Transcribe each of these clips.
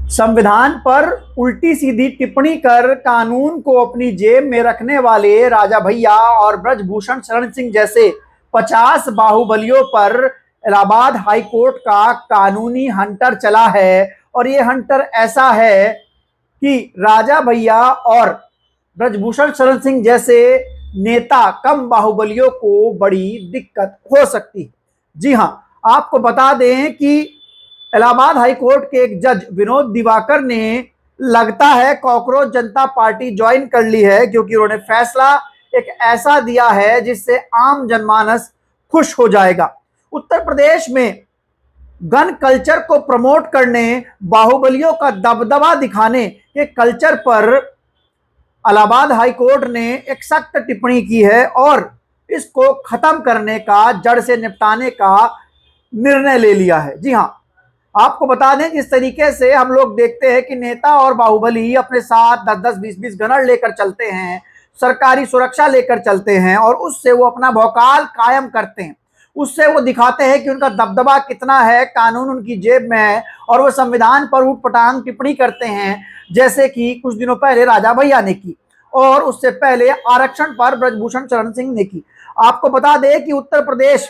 संविधान पर उल्टी सीधी टिप्पणी कर कानून को अपनी जेब में रखने वाले राजा भैया और ब्रजभूषण शरण सिंह जैसे 50 बाहुबलियों पर इलाहाबाद हाईकोर्ट का कानूनी हंटर चला है। और ये हंटर ऐसा है कि राजा भैया और ब्रजभूषण शरण सिंह जैसे नेता कम बाहुबलियों को बड़ी दिक्कत हो सकती है। जी हां, आपको बता दें कि इलाहाबाद हाईकोर्ट के एक जज विनोद दिवाकर ने लगता है कॉकरोच जनता पार्टी ज्वाइन कर ली है, क्योंकि उन्होंने फैसला एक ऐसा दिया है जिससे आम जनमानस खुश हो जाएगा। उत्तर प्रदेश में गन कल्चर को प्रमोट करने, बाहुबलियों का दबदबा दिखाने के कल्चर पर इलाहाबाद हाईकोर्ट ने एक सख्त टिप्पणी की है और इसको खत्म करने का, जड़ से निपटाने का निर्णय ले लिया है। जी हां, आपको बता दें जिस तरीके से हम लोग देखते हैं कि नेता और बाहुबली अपने साथ 10-10, 20-20 गनर लेकर चलते हैं, सरकारी सुरक्षा लेकर चलते हैं और उससे वो अपना भौकाल कायम करते हैं। उससे वो दिखाते हैं कि उनका दबदबा कितना है, कानून उनकी जेब में है और वो संविधान पर ऊटपटांग टिप्पणी करते हैं, जैसे कि कुछ दिनों पहले राजा भैया ने की और उससे पहले आरक्षण पर ब्रजभूषण शरण सिंह ने की। आपको बता दें कि उत्तर प्रदेश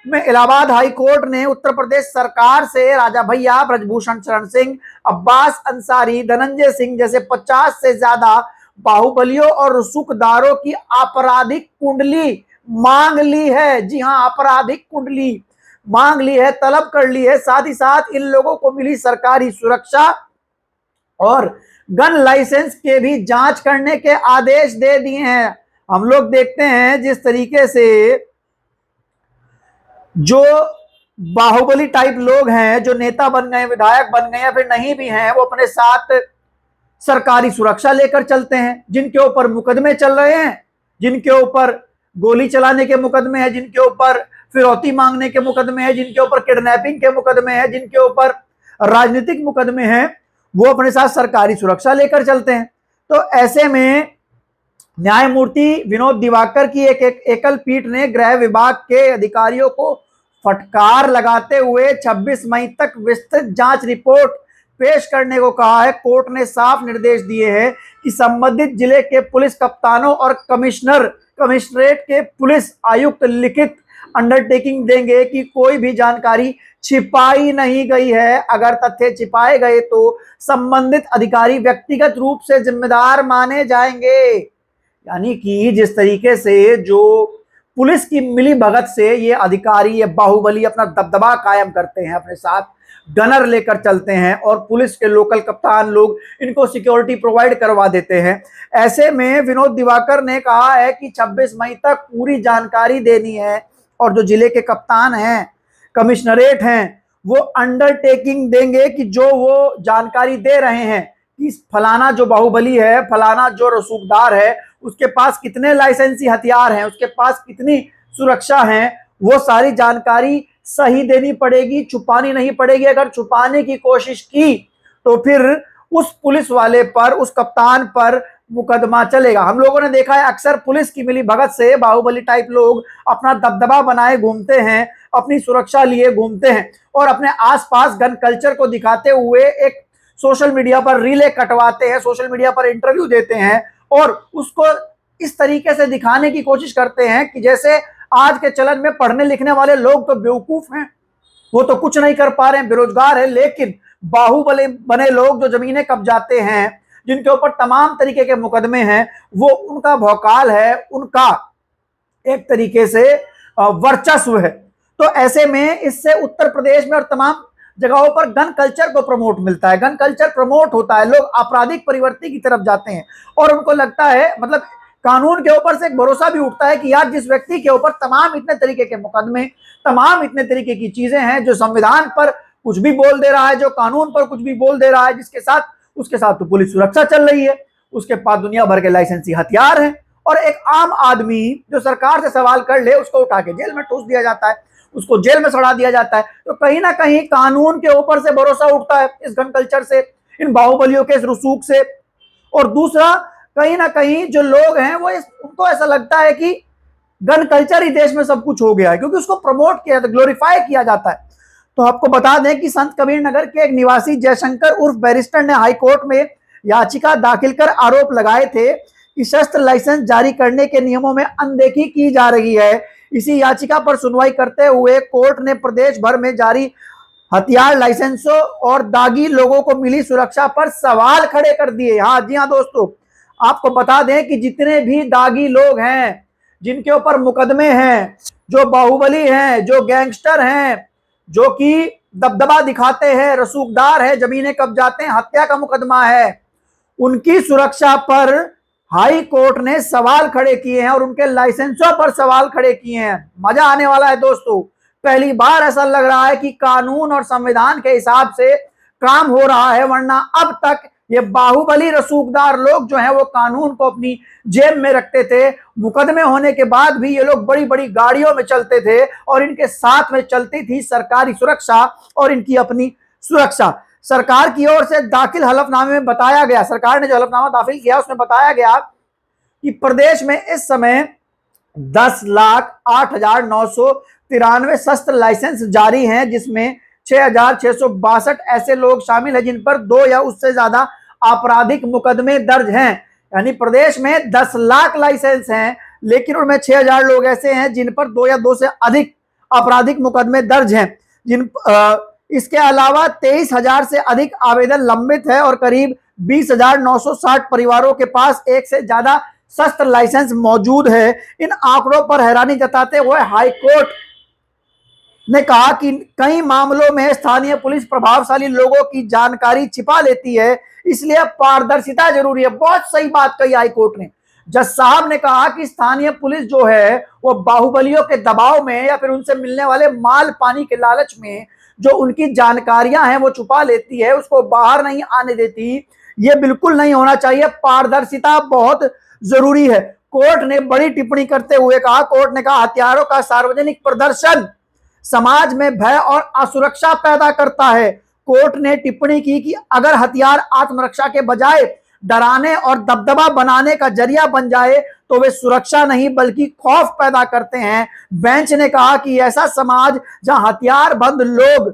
में इलाहाबाद हाईकोर्ट ने उत्तर प्रदेश सरकार से राजा भैया, ब्रजभूषण शरण सिंह, अब्बास अंसारी, धनंजय सिंह जैसे 50 से ज्यादा बाहुबलियों और रसूखदारों की आपराधिक कुंडली मांग ली है। जी हां, आपराधिक कुंडली मांग ली है, तलब कर ली है। साथ ही साथ इन लोगों को मिली सरकारी सुरक्षा और गन लाइसेंस के भी जांच करने के आदेश दे दिए हैं। हम लोग देखते हैं जिस तरीके से जो बाहुबली टाइप लोग हैं, जो नेता बन गए, विधायक बन गए या फिर नहीं भी हैं, वो अपने साथ सरकारी सुरक्षा लेकर चलते हैं। जिनके ऊपर मुकदमे चल रहे हैं, जिनके ऊपर गोली चलाने के मुकदमे हैं, जिनके ऊपर फिरौती मांगने के मुकदमे हैं, जिनके ऊपर किडनैपिंग के मुकदमे हैं, जिनके ऊपर राजनीतिक मुकदमे हैं, वो अपने साथ सरकारी सुरक्षा लेकर चलते हैं। तो ऐसे में न्यायमूर्ति विनोद दिवाकर की एक एकल पीठ ने गृह विभाग के अधिकारियों को फटकार लगाते हुए 26 मई तक विस्तृत जांच रिपोर्ट पेश करने को कहा है। कोर्ट ने साफ निर्देश दिए हैं कि संबंधित जिले के पुलिस कप्तानों और कमिश्नरेट के पुलिस आयुक्त लिखित अंडरटेकिंग देंगे कि कोई भी जानकारी छिपाई नहीं गई है। अगर तथ्य छिपाए गए तो संबंधित अधिकारी व्यक्तिगत रूप से जिम्मेदार माने जाएंगे। यानी कि जिस तरीके से जो पुलिस की मिली भगत से ये अधिकारी, ये बाहुबली अपना दबदबा कायम करते हैं, अपने साथ गनर लेकर चलते हैं और पुलिस के लोकल कप्तान लोग इनको सिक्योरिटी प्रोवाइड करवा देते हैं। ऐसे में विनोद दिवाकर ने कहा है कि 26 मई तक पूरी जानकारी देनी है और जो जिले के कप्तान हैं, कमिश्नरेट हैं, वो अंडरटेकिंग देंगे कि जो वो जानकारी दे रहे हैं कि फलाना जो बाहुबली है, फलाना जो रसूखदार है, उसके पास कितने लाइसेंसी हथियार हैं, उसके पास कितनी सुरक्षा है, वो सारी जानकारी सही देनी पड़ेगी, छुपानी नहीं पड़ेगी। अगर छुपाने की कोशिश की तो फिर उस पुलिस वाले पर, उस कप्तान पर मुकदमा चलेगा। हम लोगों ने देखा है अक्सर पुलिस की मिली भगत से बाहुबली टाइप लोग अपना दबदबा बनाए घूमते हैं, अपनी सुरक्षा लिए घूमते हैं और अपने आसपास गन कल्चर को दिखाते हुए एक सोशल मीडिया पर रीले कटवाते हैं, सोशल मीडिया पर इंटरव्यू देते हैं और उसको इस तरीके से दिखाने की कोशिश करते हैं कि जैसे आज के चलन में पढ़ने लिखने वाले लोग तो बेवकूफ हैं, वो तो कुछ नहीं कर पा रहे हैं, बेरोजगार है। लेकिन बाहुबली बने लोग जो जमीनें कब्जाते हैं, जिनके ऊपर तमाम तरीके के मुकदमे हैं, वो उनका भौकाल है, उनका एक तरीके से वर्चस्व है। तो ऐसे में इससे उत्तर प्रदेश में और तमाम जगहों पर गन कल्चर को प्रमोट मिलता है, गन कल्चर प्रमोट होता है, लोग आपराधिक प्रवृत्ति की तरफ जाते हैं और उनको लगता है, मतलब कानून के ऊपर से एक भरोसा भी उठता है कि यार जिस व्यक्ति के ऊपर तमाम इतने तरीके के मुकदमे, तमाम इतने तरीके की चीजें हैं, जो संविधान पर कुछ भी बोल दे रहा है, जो कानून पर कुछ भी बोल दे रहा है, जिसके साथ उसके साथ तो पुलिस सुरक्षा चल रही है, उसके पास दुनिया भर के लाइसेंसी हथियार हैं और एक आम आदमी जो सरकार से सवाल कर ले उसको उठा के जेल में ठूस दिया जाता है, उसको जेल में सड़ा दिया जाता है। तो कहीं ना कहीं कानून के ऊपर से भरोसा उठता है इस गन कल्चर से, इन बाहुबलियों के इस रसूख से। और दूसरा, कहीं ना कहीं जो लोग हैं वो उनको ऐसा लगता है कि गन कल्चर ही देश में सब कुछ हो गया है, क्योंकि उसको प्रमोट किया, ग्लोरीफाई किया जाता है। तो आपको बता दें कि संत कबीर नगर के एक निवासी जयशंकर उर्फ बैरिस्टर ने हाईकोर्ट में याचिका दाखिल कर आरोप लगाए थे कि शस्त्र लाइसेंस जारी करने के नियमों में अनदेखी की जा रही है। इसी याचिका पर सुनवाई करते हुए कोर्ट ने प्रदेश भर में जारी हथियार लाइसेंसों और दागी लोगों को मिली सुरक्षा पर सवाल खड़े कर दिए। हाँ जी हाँ दोस्तों, आपको बता दें कि जितने भी दागी लोग हैं, जिनके ऊपर मुकदमे हैं, जो बाहुबली हैं, जो गैंगस्टर हैं, जो कि दबदबा दिखाते हैं, रसूखदार है, जमीनें कब्जाते हैं, हत्या का मुकदमा है, उनकी सुरक्षा पर हाई कोर्ट ने सवाल खड़े किए हैं और उनके लाइसेंसों पर सवाल खड़े किए हैं। मजा आने वाला है दोस्तों। पहली बार ऐसा लग रहा है कि कानून और संविधान के हिसाब से काम हो रहा है, वरना अब तक ये बाहुबली रसूखदार लोग जो हैं वो कानून को अपनी जेब में रखते थे। मुकदमे होने के बाद भी ये लोग बड़ी बड़ी गाड़ियों में चलते थे और इनके साथ में चलती थी सरकारी सुरक्षा और इनकी अपनी सुरक्षा। सरकार की ओर से दाखिल हलफनामे में बताया गया, सरकार ने जो हलफनामा दाखिल किया उसमें बताया गया कि प्रदेश में इस समय 10,08,993 शस्त्र लाइसेंस जारी हैं, जिसमें 6,662 ऐसे लोग शामिल हैं जिन पर 2 या उससे ज्यादा आपराधिक मुकदमे दर्ज हैं। यानी प्रदेश में 10 लाख लाइसेंस हैं, लेकिन उनमें 6,000 लोग ऐसे हैं जिन पर 2 या 2 से अधिक आपराधिक मुकदमे दर्ज हैं। इसके अलावा 23,000 से अधिक आवेदन लंबित है और करीब 20,960 परिवारों के पास एक से ज्यादा शस्त्र लाइसेंस मौजूद है। इन आंकड़ों पर हैरानी जताते हुए हाईकोर्ट ने कहा कि कई मामलों में स्थानीय पुलिस प्रभावशाली लोगों की जानकारी छिपा लेती है, इसलिए पारदर्शिता जरूरी है। बहुत सही बात कही हाईकोर्ट ने। जज साहब ने कहा कि स्थानीय पुलिस जो है वो बाहुबलियों के दबाव में या फिर उनसे मिलने वाले माल पानी के लालच में जो उनकी जानकारियां हैं वो छुपा लेती है, उसको बाहर नहीं आने देती। ये बिल्कुल नहीं होना चाहिए। पारदर्शिता बहुत जरूरी है। कोर्ट ने बड़ी टिप्पणी करते हुए कहा, कोर्ट ने कहा हथियारों का सार्वजनिक प्रदर्शन समाज में भय और असुरक्षा पैदा करता है। कोर्ट ने टिप्पणी की कि अगर हथियार आत्मरक्षा के बजाय डराने और दबदबा बनाने का जरिया बन जाए तो वे सुरक्षा नहीं बल्कि खौफ पैदा करते हैं। बेंच ने कहा कि ऐसा समाज जहां हथियार बंद लोग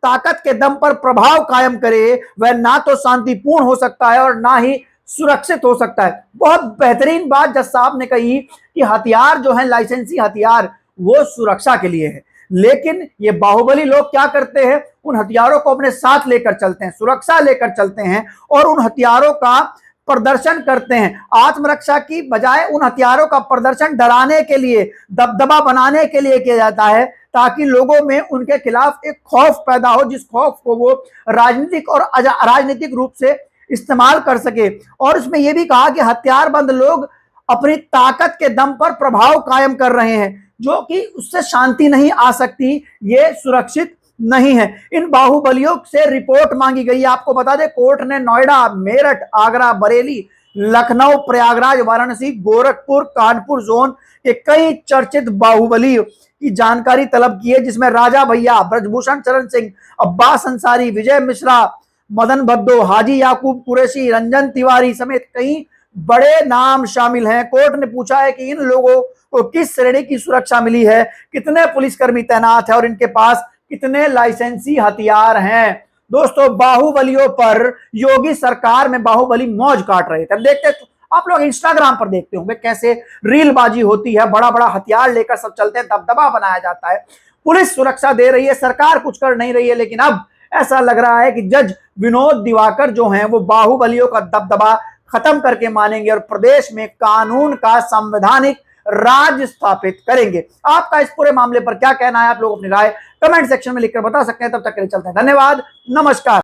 ताकत के दम पर प्रभाव कायम करे, वह ना तो शांतिपूर्ण हो सकता है और ना ही सुरक्षित हो सकता है। बहुत बेहतरीन बात जज साहब ने कही कि हथियार जो है, लाइसेंसी हथियार, वो सुरक्षा के लिए है, लेकिन ये बाहुबली लोग क्या करते हैं, उन हथियारों को अपने साथ लेकर चलते हैं, सुरक्षा लेकर चलते हैं और उन हथियारों का प्रदर्शन करते हैं। आत्मरक्षा की बजाय उन हथियारों का प्रदर्शन डराने के लिए, दबदबा बनाने के लिए किया जाता है, ताकि लोगों में उनके खिलाफ एक खौफ पैदा हो, जिस खौफ को वो राजनीतिक और अराजनीतिक रूप से इस्तेमाल कर सके। और इसमें यह भी कहा कि हथियारबंद लोग अपनी ताकत के दम पर प्रभाव कायम कर रहे हैं, जो कि उससे शांति नहीं आ सकती, ये सुरक्षित नहीं है। इन बाहुबलियों से रिपोर्ट मांगी गई है। आपको बता दें, कोर्ट ने नोएडा, मेरठ, आगरा, बरेली, लखनऊ, प्रयागराज, वाराणसी, गोरखपुर, कानपुर जोन के कई चर्चित बाहुबली की जानकारी तलब की है, जिसमें राजा भैया, ब्रजभूषण चरण सिंह, अब्बास अंसारी, विजय मिश्रा, मदन भद्दो, हाजी याकूब कुरैशी, रंजन तिवारी समेत कई बड़े नाम शामिल हैं। कोर्ट ने पूछा है कि इन लोगों को किस श्रेणी की सुरक्षा मिली है, कितने पुलिसकर्मी तैनात है और इनके पास कितने लाइसेंसी हथियार हैं। दोस्तों, बाहुबलियों पर योगी सरकार में बाहुबली मौज काट रहे थे। अब देखते, आप लोग इंस्टाग्राम पर देखते होंगे कैसे रीलबाजी होती है, बड़ा बड़ा हथियार लेकर सब चलते हैं, दबदबा बनाया जाता है, पुलिस सुरक्षा दे रही है, सरकार कुछ कर नहीं रही है। लेकिन अब ऐसा लग रहा है कि जज विनोद दिवाकर जो हैं वो बाहुबलियों का दबदबा खत्म करके मानेंगे और प्रदेश में कानून का संवैधानिक राज स्थापित करेंगे। आपका इस पूरे मामले पर क्या कहना है? आप लोग अपनी राय कमेंट सेक्शन में लिखकर बता सकते हैं। तब तक के लिए चलते हैं, धन्यवाद, नमस्कार।